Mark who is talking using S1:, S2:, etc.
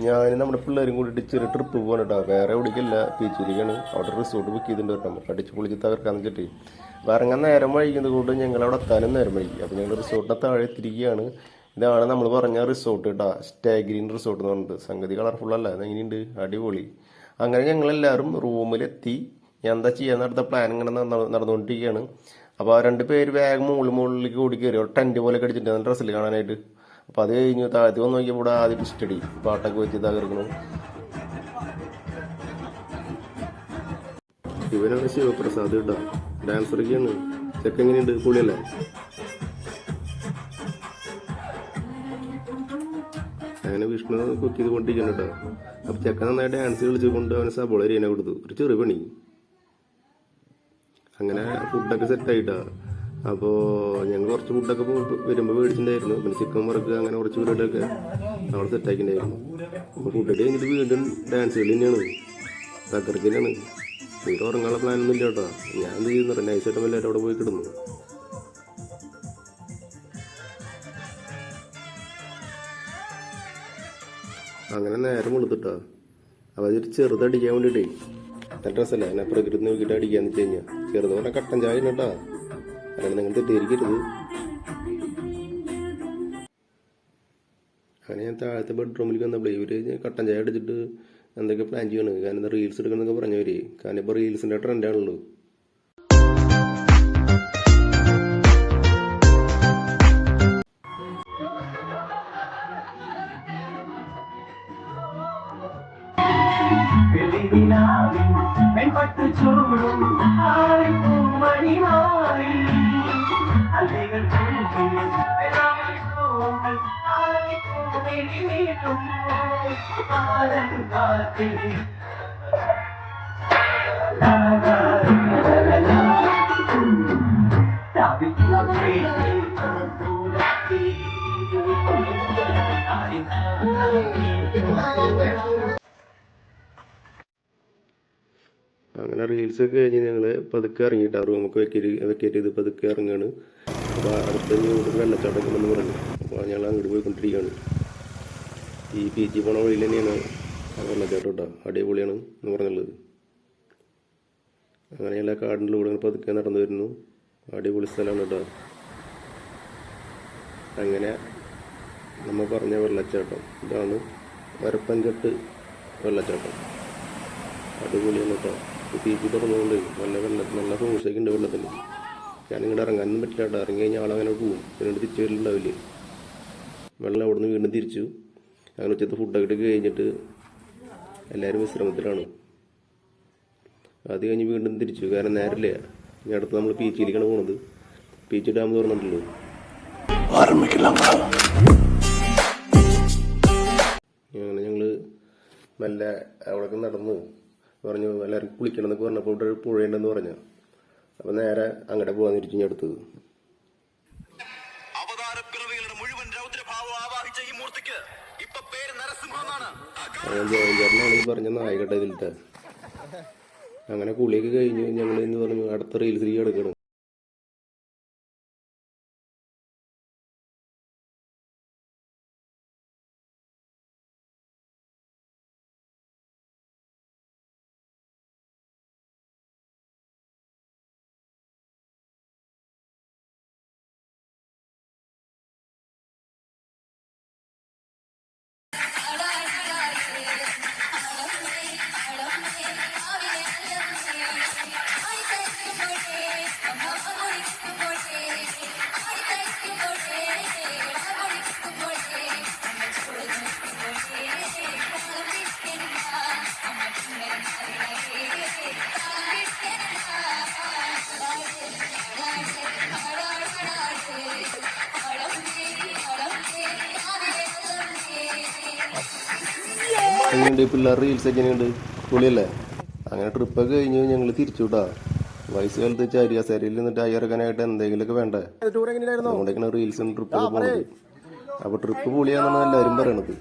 S1: ഞാൻ നമ്മുടെ പിള്ളേരും കൂടിയിട്ട് ചെറിയ ട്രിപ്പ് പോകണം കേട്ടോ. വേറെ എവിടേക്കല്ല, പീച്ചിരിക്കാണ്. അവിടെ റിസോർട്ട് ബുക്ക് ചെയ്തിട്ടുണ്ട് കേട്ടോ. നമുക്ക് അടിച്ച് പൊളിച്ച് തകർക്കാന്ന് വെച്ചിട്ട് ഇറങ്ങാൻ നേരം വൈകുന്നത് കൊണ്ട് ഞങ്ങൾ അവിടെ എത്താനും നേരം വൈകി. അപ്പോൾ ഞങ്ങൾ റിസോർട്ടിൻ്റെ താഴെ എത്തിരിക്കുകയാണ്. ഇതാണ് നമ്മൾ പറഞ്ഞ റിസോർട്ട് കേട്ടോ, സ്റ്റേ ഗ്രീൻ റിസോർട്ട് എന്ന് പറഞ്ഞിട്ട്. സംഗതി കളർഫുള്ളല്ല, അതെങ്ങനെയുണ്ട്, അടിപൊളി. അങ്ങനെ ഞങ്ങളെല്ലാവരും റൂമിലെത്തി. ഞാൻ എന്താ ചെയ്യാന്ന് അടുത്ത പ്ലാൻ ഇങ്ങനെ നടന്നുകൊണ്ടിരിക്കുകയാണ്. അപ്പോൾ ആ 2 പേര് വേഗം മുകളിലേക്ക് ഓടി കയറി. ഒരു ടെൻറ്റ് പോലെ അടിച്ചിട്ടുണ്ട് ഡ്രസ്സിൽ കാണാനായിട്ട്. അപ്പോൾ അത് കഴിഞ്ഞ് താഴത്ത് വന്ന് നോക്കിയപ്പോൾ ഇവിടെ ആദ്യം സ്റ്റഡി പാട്ടൊക്കെ വെച്ച് തകർക്കണം. ഇവനാണ് ശിവപ്രസാദ് കേട്ടോ, ഡാൻസറൊക്കെയാണ്. ചെക്ക് എങ്ങനെയുണ്ട്, പൊളിയല്ലേ? അങ്ങനെ വിഷ്ണു കുക്ക് ചെയ്ത് കൊണ്ടിരിക്കുന്നു കേട്ടോ. അപ്പം ചെക്കൻ നന്നായി ഡാൻസ് കളിച്ചുകൊണ്ട് അവന് സബോള എരിയാനെ കൊടുത്തു. ഒരു ചെറു പണി. അങ്ങനെ ഫുഡൊക്കെ സെറ്റായിട്ടാ. അപ്പോൾ ഞങ്ങൾ കുറച്ച് ഫുഡൊക്കെ വരുമ്പോൾ മേടിച്ചിട്ടുണ്ടായിരുന്നു. പിന്നെ ചിക്കൻ വറുക്ക് അങ്ങനെ കുറച്ച് പരിപാടിയൊക്കെ അവിടെ സെറ്റാക്കിയിട്ടുണ്ടായിരുന്നു. അപ്പോൾ ഫുഡൊക്കെ കഴിഞ്ഞിട്ട് വീണ്ടും ഡാൻസ് കളി തന്നെയാണ്, തകർക്ക് തന്നെയാണ്. വീട്ടിൽ ഉറങ്ങാനുള്ള പ്ലാനൊന്നും ഇല്ല കേട്ടോ. ഞാൻ എന്ത് ചെയ്യുന്നു പറയാം, നൈസായിട്ട് എല്ലാവരും അവിടെ പോയി കിടന്നു. അങ്ങനെ നേരം വെളുത്തിട്ടാ. അപ്പോൾ അതൊരു ചെറുതടിക്കാൻ വേണ്ടിയിട്ടേ നല്ല ഡ്രസ്സല്ല, ഞാൻ പ്രകൃതി നോക്കിയിട്ട് അടിക്കാന്ന് വെച്ച് കഴിഞ്ഞാൽ ചെറുത് പറഞ്ഞാൽ കട്ടൻ ചായ കേട്ടാ. അല്ലെങ്കിൽ നിങ്ങൾ തെറ്റിയിരിക്കരുത്. അങ്ങനെ ഞാൻ താഴത്തെ ബെഡ്റൂമിലേക്ക് വന്നപ്പോൾ ഇവര് കട്ടൻ ചായ അടിച്ചിട്ട് എന്തൊക്കെ പ്ലാൻ ചെയ്യണം. കാരണം എന്താ റീൽസ് എടുക്കണമെന്നൊക്കെ പറഞ്ഞവര്. കാരണം ഇപ്പോൾ റീൽസിൻ്റെ ട്രെൻഡാണല്ലോ. അങ്ങനെ റീൽസൊക്കെ കഴിഞ്ഞ് ഞങ്ങൾ പതുക്കെ ഇറങ്ങിയിട്ട് റൂമൊക്കെ വെക്കേറ്റ് ചെയ്ത് പതുക്കെ ഇറങ്ങുകയാണ്. അപ്പോൾ അടുത്ത വെള്ളച്ചാട്ടമൊക്കെ എന്ന് പറഞ്ഞു. അപ്പോൾ ഞങ്ങൾ അങ്ങോട്ട് പോയിക്കൊണ്ടിരിക്കുകയാണ്. ഈ പീച്ചി പോണ വഴിയിൽ തന്നെയാണ് ആ വെള്ളച്ചാട്ടം കേട്ടോ, അടിപൊളിയാണ് എന്ന് പറഞ്ഞുള്ളത്. അങ്ങനെ എല്ലാ കാടിൻ്റെ കൂടെ പതുക്കെ നടന്നു വരുന്നു. അടിപൊളി സ്ഥലമാണ് കേട്ടോ. അങ്ങനെ നമ്മൾ പറഞ്ഞ വെള്ളച്ചാട്ടം ഇതാണ്, വരപ്പൻകെട്ട് വെള്ളച്ചാട്ടം. അടിപൊളിയാണ് കേട്ടോ. പീച്ചി തുറന്നുകൊണ്ട് നല്ല ഫോഴ്സൊക്കെ ഉണ്ട് വെള്ളത്തിൽ. ഞാനിങ്ങോട്ട് ഇറങ്ങാനൊന്നും പറ്റില്ല കേട്ടോ. ഇറങ്ങി കഴിഞ്ഞാൽ ആളങ്ങനെ പോകും, പിന്നീട് തിരിച്ചു വരലുണ്ടാവില്ലേ. വെള്ളം അവിടെ നിന്ന് വീണ്ടും തിരിച്ചു. അങ്ങനെ ഉച്ചത്തെ ഫുഡൊക്കെ കഴിഞ്ഞിട്ട് എല്ലാവരും വിശ്രമത്തിലാണ്. അത് കഴിഞ്ഞ് വീണ്ടും തിരിച്ചു, കാരണം നേരമില്ല. ഇനി അടുത്ത് നമ്മൾ പീച്ചിയിലേക്കാണ് പോകുന്നത്. പീച്ചി ഡാം തുറന്നിട്ടുള്ളൂ. അങ്ങനെ ഞങ്ങൾ മെല്ലെ അവിടേക്ക് നടന്ന് പറഞ്ഞു എല്ലാവരും കുളിക്കണം എന്നൊക്കെ പറഞ്ഞപ്പോൾ ഇവിടെ ഒരു പുഴയുണ്ടെന്ന് പറഞ്ഞു. അപ്പം നേരെ അങ്ങോട്ട് പോകാൻ തിരിച്ചു ഞാൻ എടുത്തത്. ജോയിൻചാറിനാണെങ്കിൽ പറഞ്ഞ നായികട്ടെ ഇതിലത്തെ. അങ്ങനെ കുളിയൊക്കെ കഴിഞ്ഞ് ഞങ്ങൾ എന്ന് പറഞ്ഞു അടുത്ത റീൽസിലേക്ക് കിടക്കണം. എങ്ങനെയുണ്ട് പിള്ളേർ റീൽസ് എങ്ങനെയുണ്ട്, പൊളിയല്ലേ? അങ്ങനെ ട്രിപ്പൊക്കെ കഴിഞ്ഞ് ഞങ്ങൾ തിരിച്ചു വിട്ടാ. വയസ്സ് കാലത്ത് ചാരിയാസരിയിൽ നിന്നിട്ട് അയ്യറക്കാനായിട്ട് എന്തെങ്കിലുമൊക്കെ വേണ്ടേ. അതുകൊണ്ടൊക്കെയാണ് റീൽസും ട്രിപ്പൊക്കെ പോകുന്നത്. അപ്പൊ ട്രിപ്പ് പൊളിയാണെന്നാണ് എല്ലാവരും പറയണത്.